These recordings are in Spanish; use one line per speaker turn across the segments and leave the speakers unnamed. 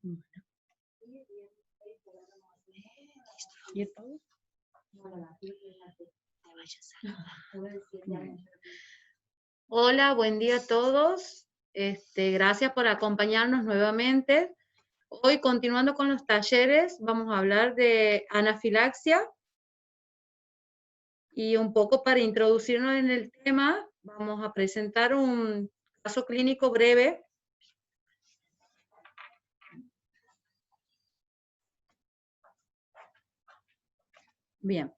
¿Y todo? Hola, buen día a todos. Gracias por acompañarnos nuevamente. Hoy, continuando con los talleres, vamos a hablar de anafilaxia. Y un poco para introducirnos en el tema, vamos a presentar un caso clínico breve. Bien.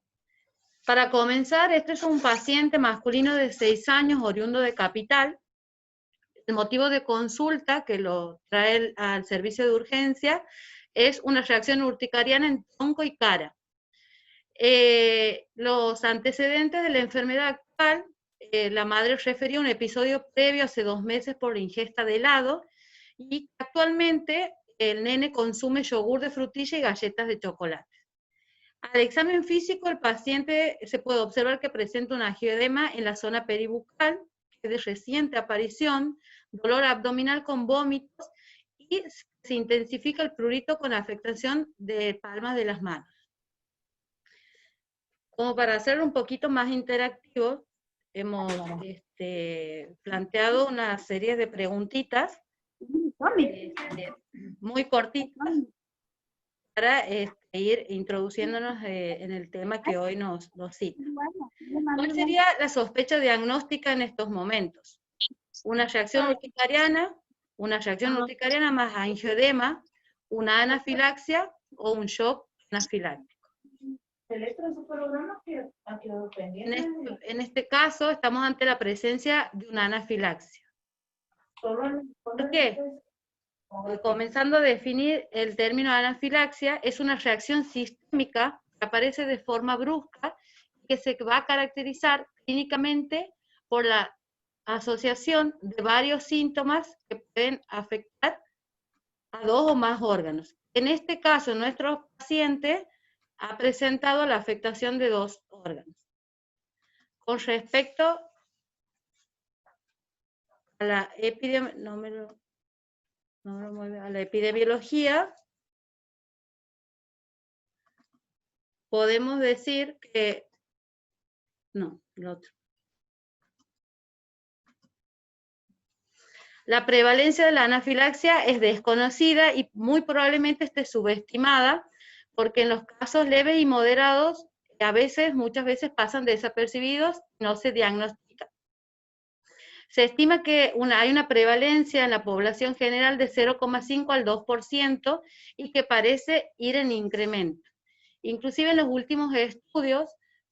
Para comenzar, este es un paciente masculino de 6 años, oriundo de Capital. El motivo de consulta que lo trae al servicio de urgencia es una reacción urticariana en tronco y cara. Los antecedentes de la enfermedad actual, la madre refería un episodio previo hace 2 meses por la ingesta de helado y actualmente el nene consume yogur de frutilla y galletas de chocolate. Al examen físico, el paciente se puede observar que presenta un angioedema en la zona peribucal, que es de reciente aparición, dolor abdominal con vómitos y se intensifica el prurito con afectación de palmas de las manos. Como para hacerlo un poquito más interactivo, hemos planteado una serie de preguntitas muy cortitas para ir introduciéndonos en el tema que hoy nos cita. ¿Cuál sería la sospecha diagnóstica en estos momentos? Una reacción urticariana más angioedema, una anafilaxia o un shock anafiláctico. En este caso, estamos ante la presencia de una anafilaxia. ¿Por qué? Comenzando a definir el término anafilaxia, es una reacción sistémica que aparece de forma brusca y que se va a caracterizar clínicamente por la asociación de varios síntomas que pueden afectar a 2 o más órganos. En este caso, nuestro paciente ha presentado la afectación de 2 órganos. Con respecto a la epidemiología, podemos decir que, la prevalencia de la anafilaxia es desconocida y muy probablemente esté subestimada, porque en los casos leves y moderados, muchas veces pasan desapercibidos y no se diagnostican. Se estima que hay una prevalencia en la población general de 0,5 al 2% y que parece ir en incremento. Inclusive en los últimos estudios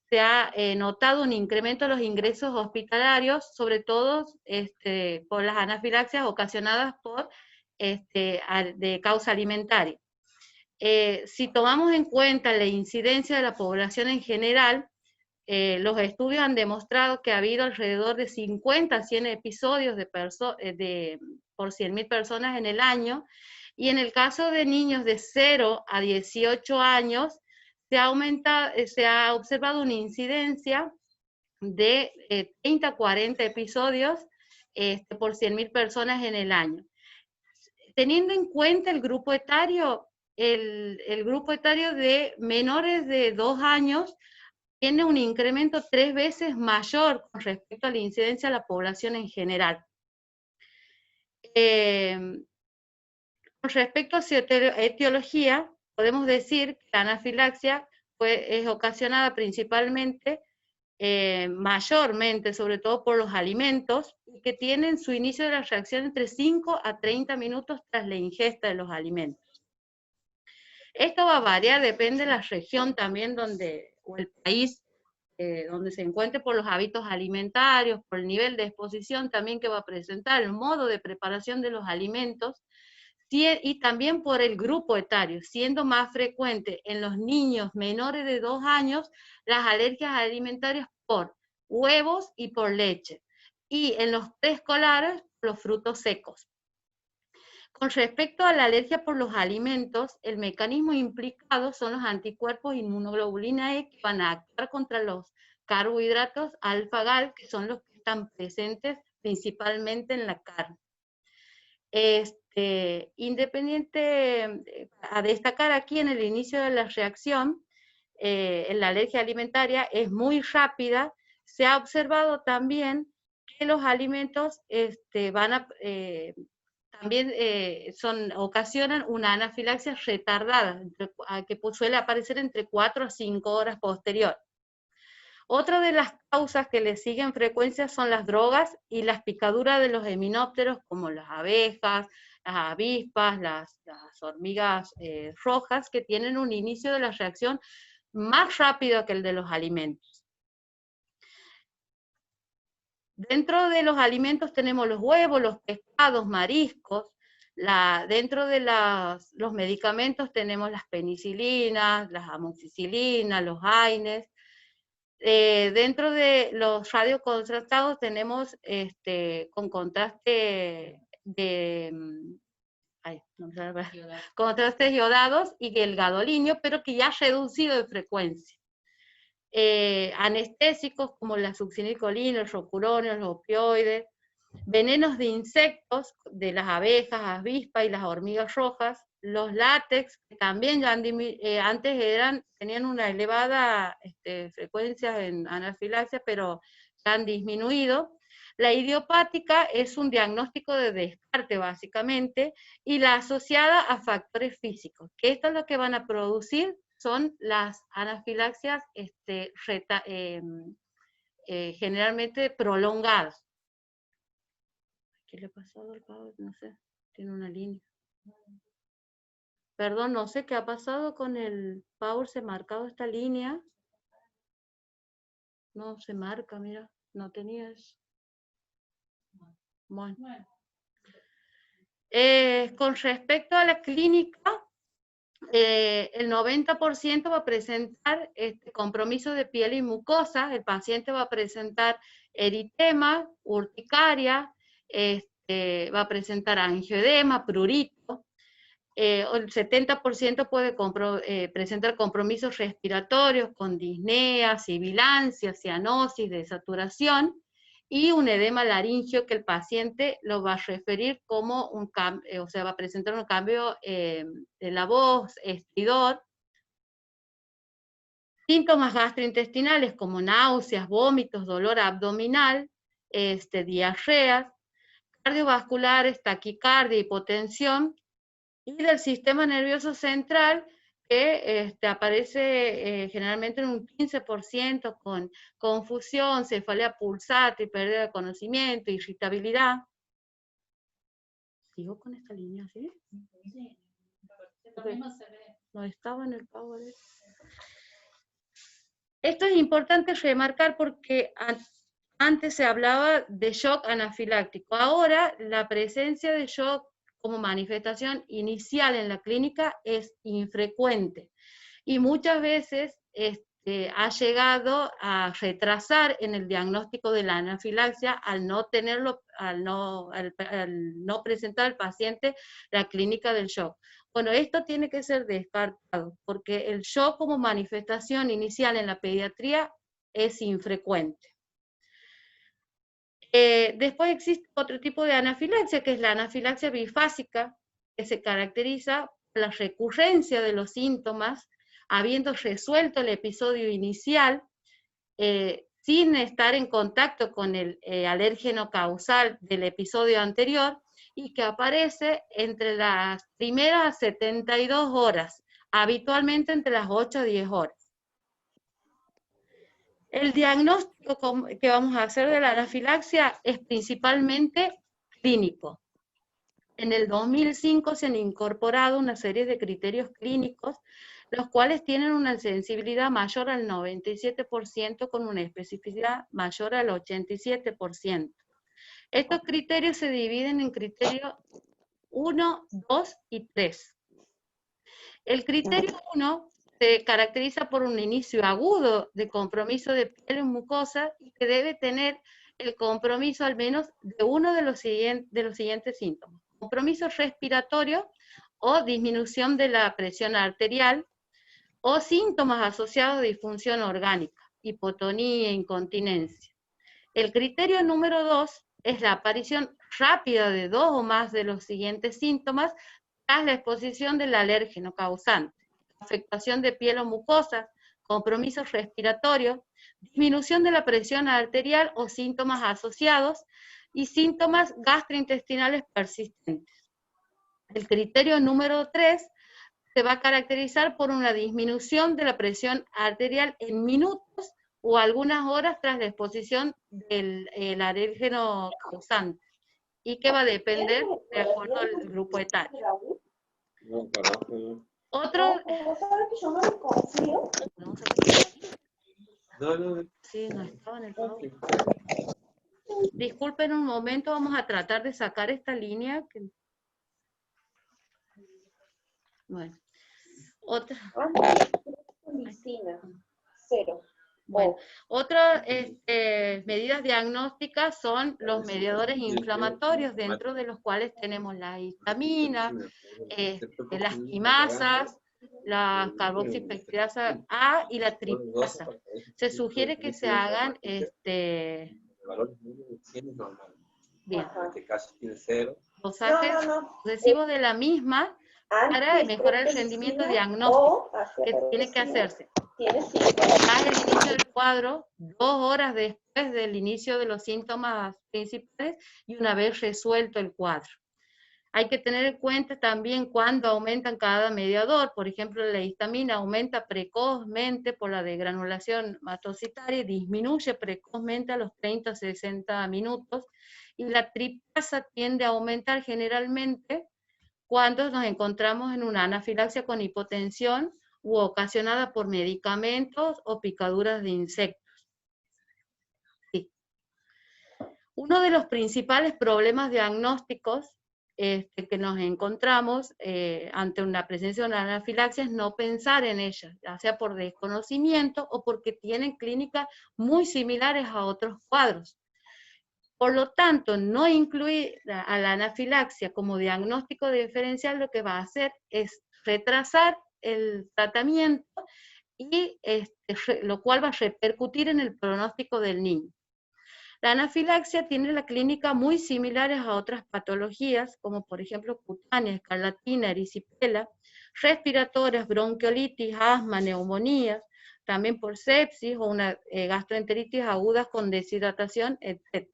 se ha notado un incremento de los ingresos hospitalarios, sobre todo por las anafilaxias ocasionadas de causa alimentaria. Si tomamos en cuenta la incidencia de la población en general, los estudios han demostrado que ha habido alrededor de 50 a 100 episodios por 100.000 personas en el año, y en el caso de niños de 0 a 18 años, se ha observado una incidencia de 30 a 40 episodios por 100.000 personas en el año. Teniendo en cuenta el grupo etario, el grupo etario de menores de 2 años tiene un incremento 3 veces mayor con respecto a la incidencia de la población en general. Con respecto a su etiología, podemos decir que la anafilaxia es ocasionada principalmente, mayormente, sobre todo por los alimentos, que tienen su inicio de la reacción entre 5 a 30 minutos tras la ingesta de los alimentos. Esto va a variar, depende de la región también o el país donde se encuentre, por los hábitos alimentarios, por el nivel de exposición también que va a presentar, el modo de preparación de los alimentos, y también por el grupo etario, siendo más frecuente en los niños menores de 2 años las alergias alimentarias por huevos y por leche, y en los preescolares los frutos secos. Con respecto a la alergia por los alimentos, el mecanismo implicado son los anticuerpos inmunoglobulina E que van a actuar contra los carbohidratos alfa-gal, que son los que están presentes principalmente en la carne. independiente, a destacar aquí en el inicio de la reacción, en la alergia alimentaria es muy rápida. Se ha observado también que los alimentos también ocasionan una anafilaxia retardada, que suele aparecer entre 4 a 5 horas posterior. Otra de las causas que le siguen frecuencia son las drogas y las picaduras de los himenópteros, como las abejas, las avispas, las hormigas rojas, que tienen un inicio de la reacción más rápido que el de los alimentos. Dentro de los alimentos tenemos los huevos, los pescados, mariscos. Dentro de los medicamentos tenemos las penicilinas, las amoxicilinas, los AINES. Dentro de los radiocontrastados tenemos con contraste contrastes iodados y el gadolinio, pero que ya ha reducido de frecuencia. Anestésicos como la succinilcolina, el rocuronium, los opioides, venenos de insectos, de las abejas, avispas y las hormigas rojas, los látex, que también ya antes tenían una elevada frecuencia en anafilaxia, pero ya han disminuido. La idiopática es un diagnóstico de descarte, básicamente, y la asociada a factores físicos, que esto es lo que van a producir, son las anafilaxias generalmente prolongadas. ¿Qué le ha pasado al pavo? No sé, tiene una línea. Perdón, no sé qué ha pasado con el Power, se ha marcado esta línea. No, se marca, mira, no tenía eso. Bueno. Con respecto a la clínica, el 90% va a presentar compromiso de piel y mucosa, el paciente va a presentar eritema, urticaria, va a presentar angioedema, prurito. El 70% puede presentar compromisos respiratorios con disnea, sibilancia, cianosis, desaturación, y un edema laringio que el paciente lo va a referir como un cambio, va a presentar un cambio de la voz, estridor. Síntomas gastrointestinales como náuseas, vómitos, dolor abdominal, diarreas, cardiovasculares, taquicardia, hipotensión, y del sistema nervioso central, que aparece generalmente en un 15% con confusión, cefalea pulsátil, pérdida de conocimiento, irritabilidad. ¿Sigo con esta línea así? Sí. No estaba en el Power. Esto es importante remarcar porque antes se hablaba de shock anafiláctico. Ahora la presencia de shock como manifestación inicial en la clínica es infrecuente y muchas veces ha llegado a retrasar en el diagnóstico de la anafilaxia al no presentar al paciente la clínica del shock. Bueno, esto tiene que ser descartado porque el shock como manifestación inicial en la pediatría es infrecuente. Después existe otro tipo de anafilaxia, que es la anafilaxia bifásica, que se caracteriza por la recurrencia de los síntomas, habiendo resuelto el episodio inicial, sin estar en contacto con el alérgeno causal del episodio anterior, y que aparece entre las primeras 72 horas, habitualmente entre las 8 a 10 horas. El diagnóstico que vamos a hacer de la anafilaxia es principalmente clínico. En el 2005 se han incorporado una serie de criterios clínicos, los cuales tienen una sensibilidad mayor al 97% con una especificidad mayor al 87%. Estos criterios se dividen en criterios 1, 2 y 3. El criterio 1 se caracteriza por un inicio agudo de compromiso de piel y mucosa y que debe tener el compromiso al menos de uno de los siguientes síntomas. Compromiso respiratorio o disminución de la presión arterial o síntomas asociados a disfunción orgánica, hipotonía, incontinencia. El criterio número 2 es la aparición rápida de 2 o más de los siguientes síntomas tras la exposición del alérgeno causante: afectación de piel o mucosas, compromiso respiratorio, disminución de la presión arterial o síntomas asociados, y síntomas gastrointestinales persistentes. El criterio número 3 se va a caracterizar por una disminución de la presión arterial en minutos o algunas horas tras la exposición del alérgeno causante, y que va a depender de acuerdo al grupo etario. Otro... Sí, no estaba en el PowerPoint. Disculpen un momento, vamos a tratar de sacar esta línea. Bueno, otra.
Medicina, 0.
Bueno, otras medidas diagnósticas son los mediadores inflamatorios, dentro de los cuales tenemos la histamina, las quimasas, la carboxipeptidasa A y la triptasa. Se sugiere que se hagan bien, dosajes sucesivos de la misma para mejorar el rendimiento diagnóstico que tiene que hacerse tras el inicio del cuadro, 2 horas después del inicio de los síntomas principales y una vez resuelto el cuadro. Hay que tener en cuenta también cuándo aumentan cada mediador. Por ejemplo, la histamina aumenta precozmente por la degranulación mastocitaria y disminuye precozmente a los 30 a 60 minutos. Y la triptasa tiende a aumentar generalmente cuando nos encontramos en una anafilaxia con hipotensión u ocasionada por medicamentos o picaduras de insectos. Sí. Uno de los principales problemas diagnósticos que nos encontramos ante una presencia de una anafilaxia es no pensar en ella, ya sea por desconocimiento o porque tienen clínicas muy similares a otros cuadros. Por lo tanto, no incluir a la anafilaxia como diagnóstico diferencial lo que va a hacer es retrasar el tratamiento y lo cual va a repercutir en el pronóstico del niño. La anafilaxia tiene la clínica muy similares a otras patologías, como por ejemplo cutánea, escarlatina, erisipela, respiratorias, bronquiolitis, asma, neumonía, también por sepsis o una gastroenteritis aguda con deshidratación, etc.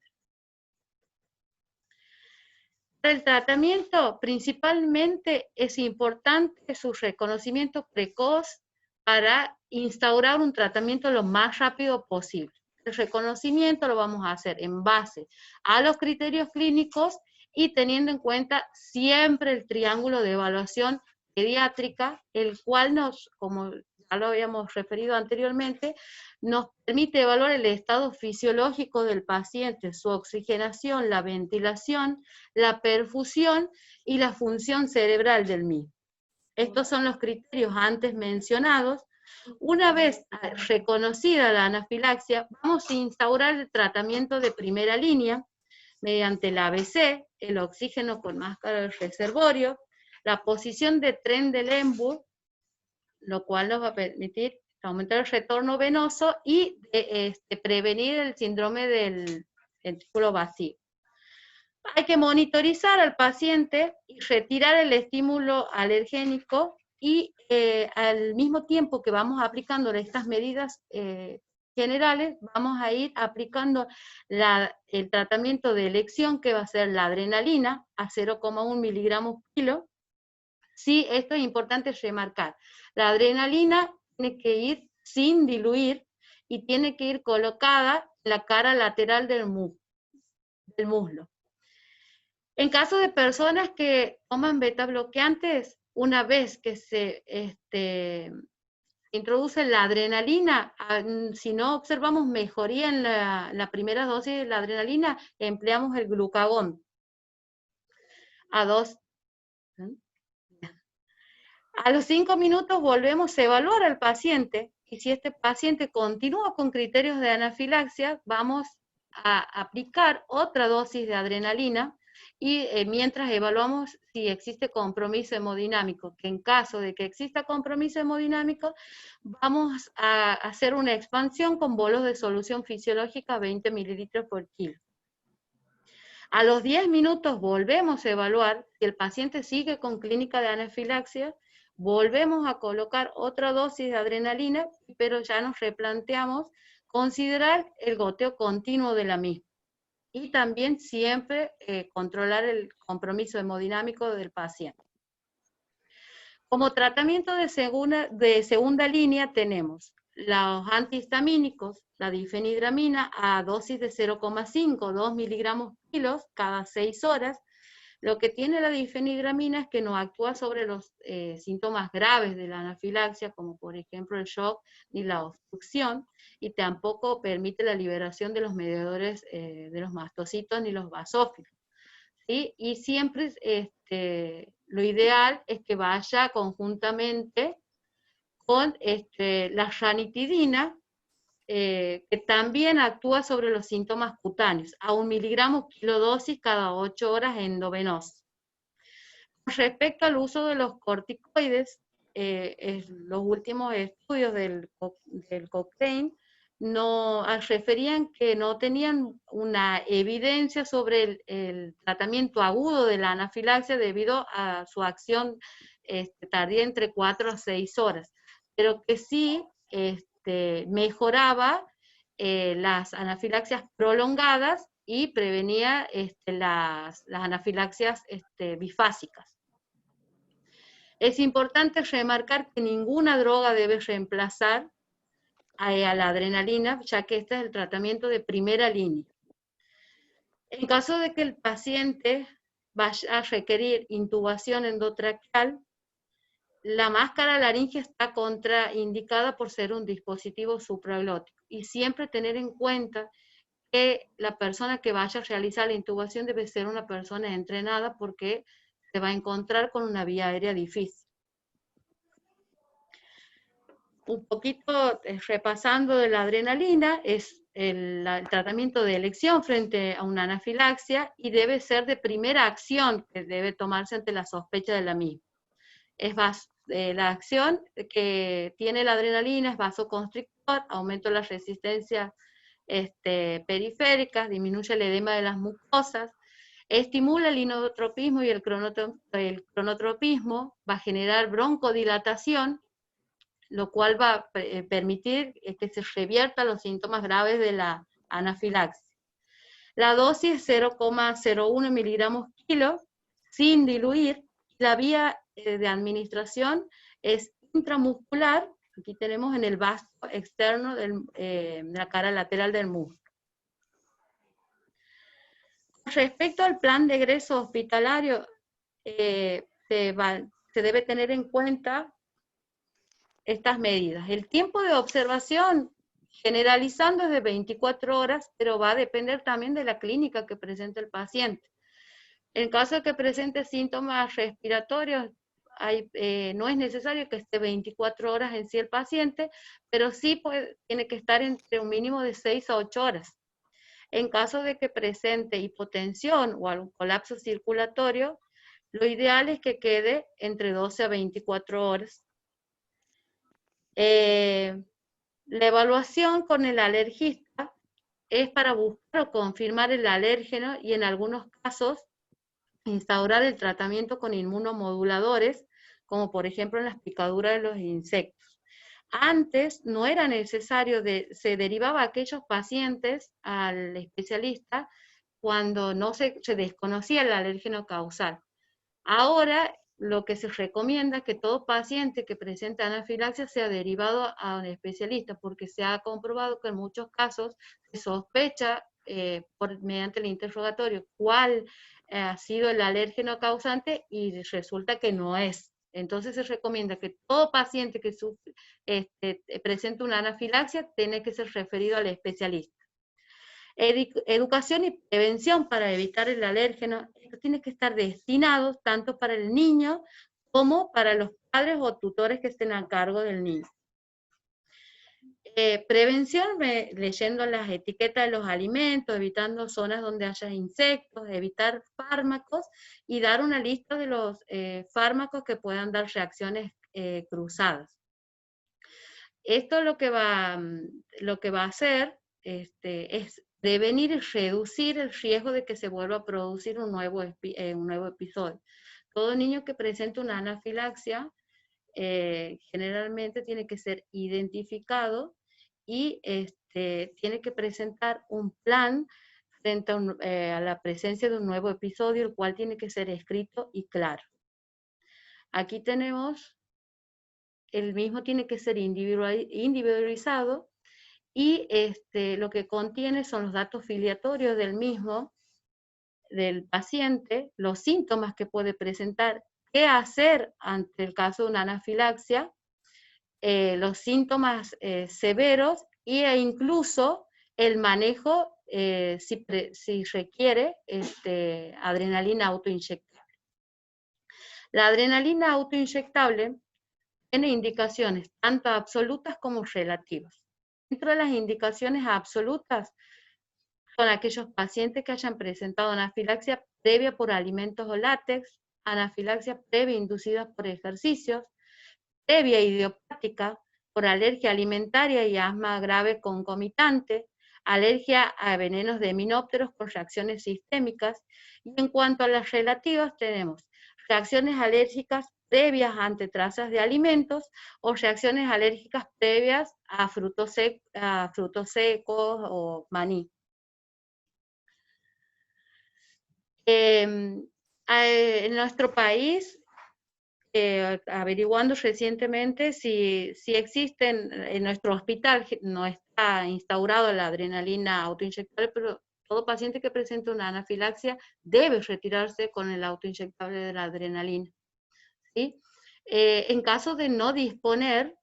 Para el tratamiento, principalmente es importante su reconocimiento precoz para instaurar un tratamiento lo más rápido posible. El reconocimiento lo vamos a hacer en base a los criterios clínicos y teniendo en cuenta siempre el triángulo de evaluación pediátrica, el cual como ya lo habíamos referido anteriormente, nos permite evaluar el estado fisiológico del paciente, su oxigenación, la ventilación, la perfusión y la función cerebral del mismo. Estos son los criterios antes mencionados. Una vez reconocida la anafilaxia, vamos a instaurar el tratamiento de primera línea mediante el ABC, el oxígeno con máscara de reservorio, la posición de Trendelenburg, lo cual nos va a permitir aumentar el retorno venoso y prevenir el síndrome del ventrículo vacío. Hay que monitorizar al paciente y retirar el estímulo alergénico y al mismo tiempo que vamos aplicando estas medidas generales, vamos a ir aplicando el tratamiento de elección, que va a ser la adrenalina a 0,1 miligramos kilo. Sí, esto es importante remarcar. La adrenalina tiene que ir sin diluir y tiene que ir colocada en la cara lateral del muslo. En caso de personas que toman beta bloqueantes, una vez que se introduce la adrenalina, si no observamos mejoría en la primera dosis de la adrenalina, empleamos el glucagón a los 5 minutos volvemos a evaluar al paciente, y si este paciente continúa con criterios de anafilaxia, vamos a aplicar otra dosis de adrenalina, y mientras evaluamos si existe compromiso hemodinámico, que en caso de que exista compromiso hemodinámico, vamos a hacer una expansión con bolos de solución fisiológica 20 mililitros por kilo. A los 10 minutos volvemos a evaluar, si el paciente sigue con clínica de anafilaxia, volvemos a colocar otra dosis de adrenalina, pero ya nos replanteamos considerar el goteo continuo de la misma. Y también siempre controlar el compromiso hemodinámico del paciente. Como tratamiento de segunda línea tenemos los antihistamínicos, la difenidramina a dosis de 0,5, 2 miligramos kilos cada 6 horas. Lo que tiene la difenidramina es que no actúa sobre los síntomas graves de la anafilaxia, como por ejemplo el shock ni la obstrucción, y tampoco permite la liberación de los mediadores de los mastocitos ni los basófilos. ¿Sí? Y siempre lo ideal es que vaya conjuntamente con la ranitidina, que también actúa sobre los síntomas cutáneos, a 1 miligramo kilodosis cada 8 horas endovenosa. Respecto al uso de los corticoides, los últimos estudios del Cochrane referían que no tenían una evidencia sobre el tratamiento agudo de la anafilaxia debido a su acción tardía entre 4 a 6 horas, pero que sí mejoraba las anafilaxias prolongadas y prevenía las anafilaxias bifásicas. Es importante remarcar que ninguna droga debe reemplazar a la adrenalina, ya que este es el tratamiento de primera línea. En caso de que el paciente vaya a requerir intubación endotraqueal, la máscara laríngea está contraindicada por ser un dispositivo supraglótico, y siempre tener en cuenta que la persona que vaya a realizar la intubación debe ser una persona entrenada, porque se va a encontrar con una vía aérea difícil. Un poquito repasando de la adrenalina, es el tratamiento de elección frente a una anafilaxia y debe ser de primera acción que debe tomarse ante la sospecha de la misma. La acción que tiene la adrenalina es vasoconstrictor, aumenta la resistencia periférica, disminuye el edema de las mucosas, estimula el inotropismo y el cronotropismo, va a generar broncodilatación, lo cual va a permitir que se reviertan los síntomas graves de la anafilaxia. La dosis es 0,01 miligramos kilo, sin diluir. La vía de administración es intramuscular, aquí tenemos en el vaso externo de la cara lateral del muslo. Respecto al plan de egreso hospitalario, se debe tener en cuenta estas medidas. El tiempo de observación, generalizando, es de 24 horas, pero va a depender también de la clínica que presente el paciente. En caso de que presente síntomas respiratorios, no es necesario que esté 24 horas en sí el paciente, pero sí tiene que estar entre un mínimo de 6 a 8 horas. En caso de que presente hipotensión o algún colapso circulatorio, lo ideal es que quede entre 12 a 24 horas. La evaluación con el alergista es para buscar o confirmar el alérgeno y en algunos casos instaurar el tratamiento con inmunomoduladores, como por ejemplo en las picaduras de los insectos. Antes no era necesario, se derivaba a aquellos pacientes al especialista cuando no se desconocía el alérgeno causal. Ahora lo que se recomienda es que todo paciente que presente anafilaxia sea derivado a un especialista, porque se ha comprobado que en muchos casos se sospecha mediante el interrogatorio cuál ha sido el alérgeno causante y resulta que no es. Entonces se recomienda que todo paciente que presente una anafilaxia tiene que ser referido al especialista. Educación y prevención para evitar el alérgeno, esto tiene que estar destinado tanto para el niño como para los padres o tutores que estén a cargo del niño. Prevención, leyendo las etiquetas de los alimentos, evitando zonas donde haya insectos, evitar fármacos y dar una lista de los fármacos que puedan dar reacciones cruzadas. Esto lo que va a hacer es prevenir y reducir el riesgo de que se vuelva a producir un nuevo episodio. Todo niño que presente una anafilaxia generalmente tiene que ser identificado y tiene que presentar un plan frente a la presencia de un nuevo episodio, el cual tiene que ser escrito y claro. Aquí tenemos, el mismo tiene que ser individualizado y lo que contiene son los datos filiatorios del mismo, del paciente, los síntomas que puede presentar, qué hacer ante el caso de una anafilaxia, los síntomas severos e incluso el manejo si requiere adrenalina autoinyectable. La adrenalina autoinyectable tiene indicaciones tanto absolutas como relativas. Dentro de las indicaciones absolutas son aquellos pacientes que hayan presentado anafilaxia previa por alimentos o látex, anafilaxia previa inducida por ejercicios, previa idiopática por alergia alimentaria y asma grave concomitante, alergia a venenos de himenópteros por reacciones sistémicas, y en cuanto a las relativas tenemos reacciones alérgicas previas ante trazas de alimentos o reacciones alérgicas previas a frutos secos o maní. En nuestro país, averiguando recientemente si existen, en nuestro hospital no está instaurado la adrenalina autoinyectable, pero todo paciente que presente una anafilaxia debe retirarse con el autoinyectable de la adrenalina, ¿sí? En caso de no disponer,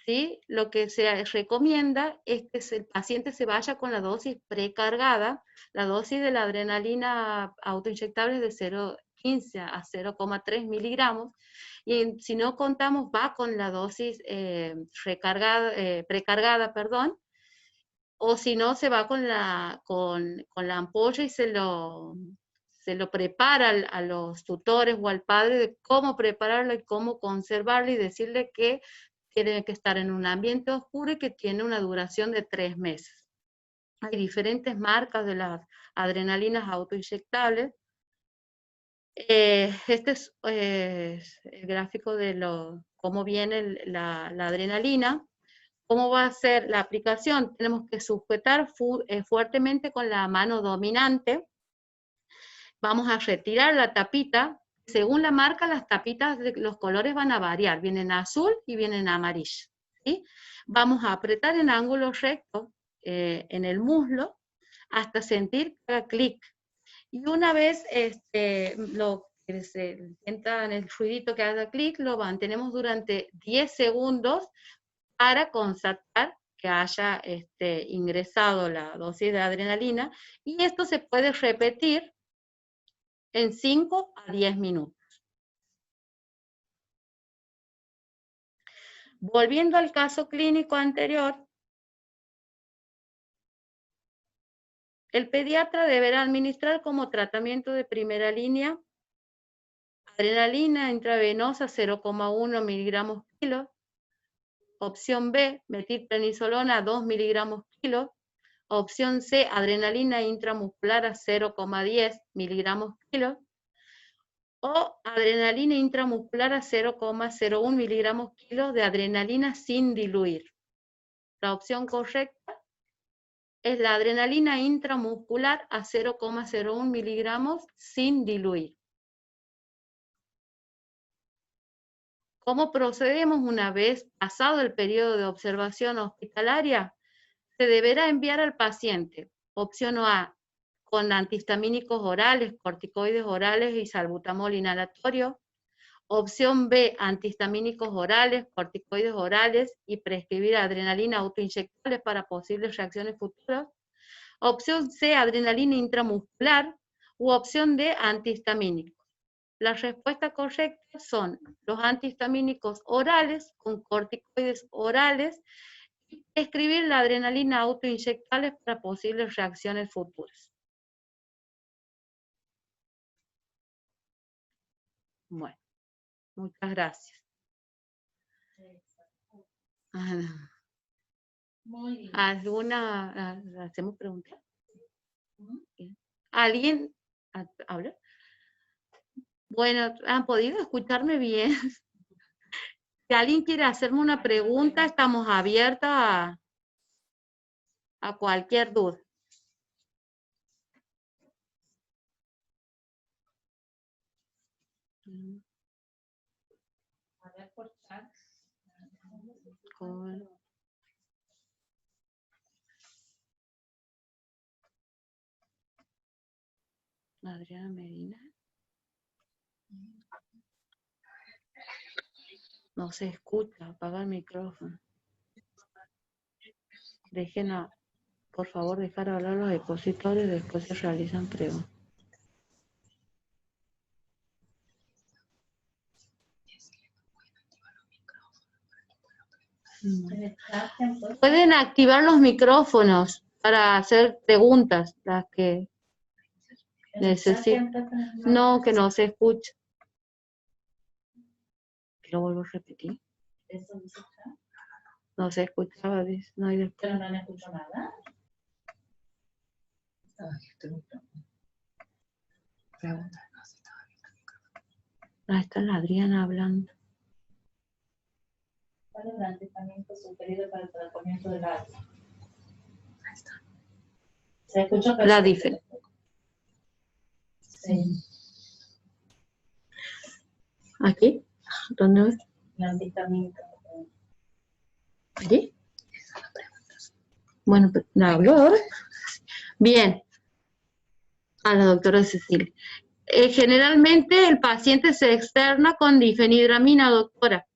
¿sí?, lo que se recomienda es que el paciente se vaya con la dosis precargada. La dosis de la adrenalina autoinyectable es de 0,15 a 0,3 miligramos, y si no contamos va con la dosis precargada, perdón, o si no se va con la ampolla y se lo prepara a los tutores o al padre de cómo prepararlo y cómo conservarlo, y decirle que tiene que estar en un ambiente oscuro y que tiene una duración de 3 meses. Hay diferentes marcas de las adrenalinas autoinyectables. Este es el gráfico de cómo viene la adrenalina. ¿Cómo va a ser la aplicación? Tenemos que sujetar fuertemente con la mano dominante. Vamos a retirar la tapita. Según la marca, las tapitas de los colores van a variar. Vienen azul y vienen amarillo, ¿sí? Vamos a apretar en ángulo recto en el muslo hasta sentir que haga clic. Y una vez lo que se entra en el ruidito que haga clic, lo mantenemos durante 10 segundos para constatar que haya ingresado la dosis de adrenalina, y esto se puede repetir en 5 a 10 minutos. Volviendo al caso clínico anterior, el pediatra deberá administrar como tratamiento de primera línea adrenalina intravenosa 0,1 miligramos kilo, opción B, metilprednisolona 2 miligramos kilo, opción C, adrenalina intramuscular a 0,10 miligramos kilo, o adrenalina intramuscular a 0,01 miligramos kilo de adrenalina sin diluir. La opción correcta es la adrenalina intramuscular a 0,01 miligramos sin diluir. ¿Cómo procedemos una vez pasado el periodo de observación hospitalaria? Se deberá enviar al paciente, opción A, con antihistamínicos orales, corticoides orales y salbutamol inhalatorio. Opción B, antihistamínicos orales, corticoides orales y prescribir adrenalina autoinyectable para posibles reacciones futuras. Opción C, adrenalina intramuscular, u opción D, antihistamínicos. Las respuestas correctas son los antihistamínicos orales con corticoides orales y prescribir la adrenalina autoinyectable para posibles reacciones futuras. Bueno, muchas gracias.
Muy bien.
¿Alguna? ¿Hacemos preguntas? ¿Alguien habla? Bueno, ¿han podido escucharme bien? Si alguien quiere hacerme una pregunta, estamos abiertas a cualquier duda. Con Adriana Medina. No se escucha, apaga el micrófono. Dejen por favor, dejar hablar a los expositores, después se realizan preguntas. Pueden activar los micrófonos para hacer preguntas, las que necesiten. No, que no se escucha. ¿Lo vuelvo a repetir? No se escuchaba, dice. No hay después.
¿Pero no han escuchado nada?
Ahí está la Adriana hablando.
¿Cuál es el tratamiento sugerido para el tratamiento del asma? Ahí está. ¿Se escucha?
La diferencia.
Sí.
¿Aquí? ¿Dónde es?
El antihistamínico.
¿Allí? Bueno, pues, ¿la hablo ahora? Bien. A la doctora Cecilia. Generalmente el paciente se externa con difenhidramina, doctora.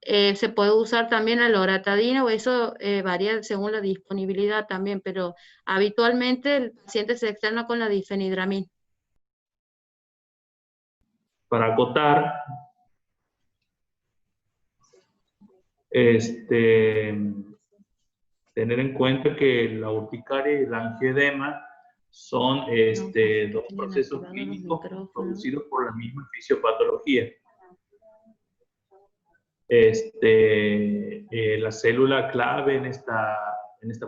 Se puede usar también la loratadina, o eso varía según la disponibilidad también, pero habitualmente el paciente se externa con la difenhidramina.
Para acotar, tener en cuenta que la urticaria y el angioedema son dos procesos clínicos producidos por la misma fisiopatología. La célula clave en esta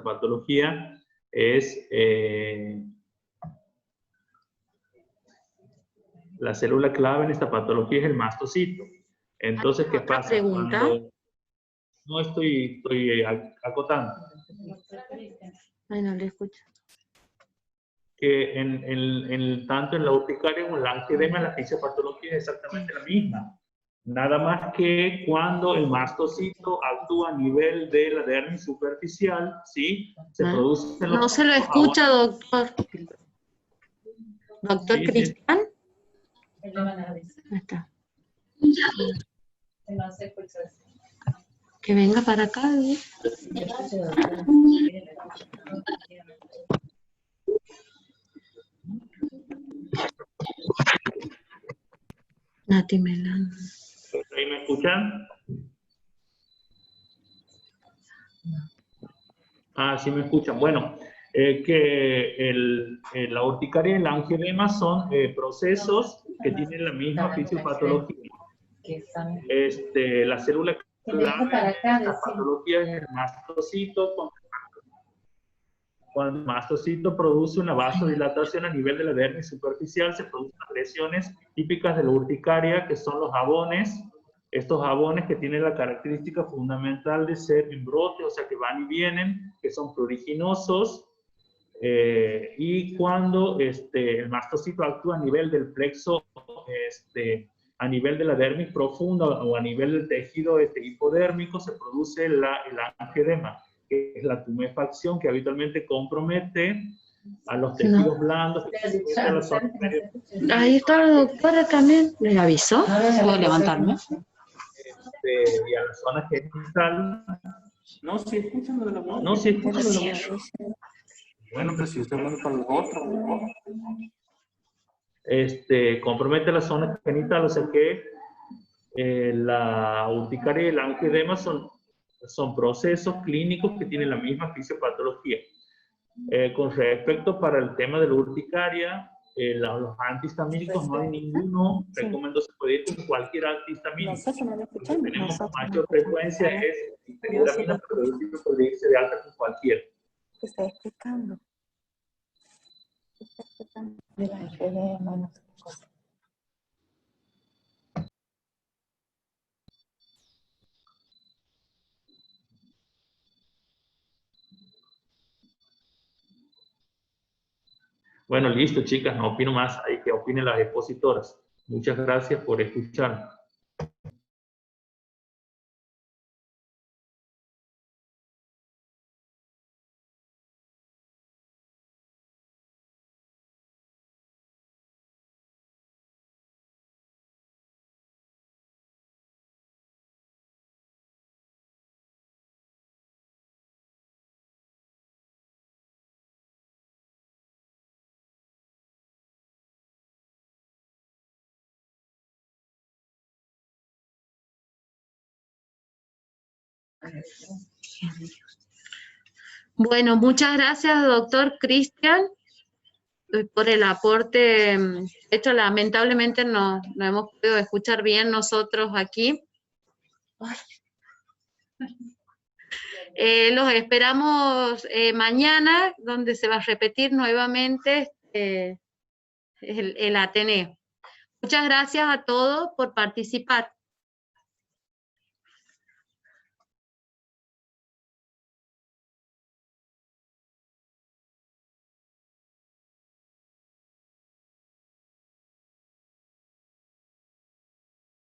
patología es el mastocito. Entonces, ¿qué pasa?
¿Pregunta?
Cuando no estoy acotando.
Ay, no le escucho.
Que tanto en la urticaria como en la angioedema la fisiopatología es exactamente la misma. Nada más que cuando el mastocito actúa a nivel de la dermis superficial, ¿sí? Se produce...
No se lo escucha, doctor. ¿Doctor
Sí,
Cristian?
Sí.
Ahí está.
No se escucha.
Que venga para acá. ¿Eh? Nati Melano.
¿Ahí me escuchan? Ah, sí me escuchan. Bueno, la urticaria y el angioedema son procesos que tienen la misma fisiopatología. La célula clave de esta patología es el mastocito. Cuando el mastocito produce una vasodilatación a nivel de la dermis superficial, se producen lesiones típicas de la urticaria, que son los jabones. Estos jabones que tienen la característica fundamental de ser en brote, o sea que van y vienen, que son pruriginosos, y cuando el mastocito actúa a nivel del plexo, a nivel de la dermis profunda o a nivel del tejido hipodérmico, se produce el angioedema, que es la tumefacción que habitualmente compromete a los tejidos blandos.
Ahí está la doctora también. ¿Le avisó? ¿Puedo levantarme?
Y a la zona genital.
No, sí escuchan lo de la voz.
No, sí escuchan lo de la voz.
Bueno, pero si usted habla para los otros.
Compromete la zona genital, o sea que la urticaria y el angioedema son procesos clínicos que tienen la misma fisiopatología. Con respecto para el tema de la urticaria, los antihistamínicos no hay ninguno recomendado, se puede ir con cualquier antihistamínico.
Nosotros no lo
Lo que
escuchamos.
tenemos con
Nosotros no
mayor
lo
frecuencia
escuchamos.
es feniramina, pero el tipo puede irse de alta con cualquiera.
¿Qué está explicando? ¿Qué está explicando? De la FDM, no sé qué cosa.
Bueno, listo, chicas, no opino más. Hay que opinen las expositoras. Muchas gracias por escuchar.
Bueno, muchas gracias, doctor Cristian, por el aporte hecho. Lamentablemente no hemos podido escuchar bien nosotros aquí. Los esperamos mañana, donde se va a repetir nuevamente el Ateneo. Muchas gracias a todos por participar.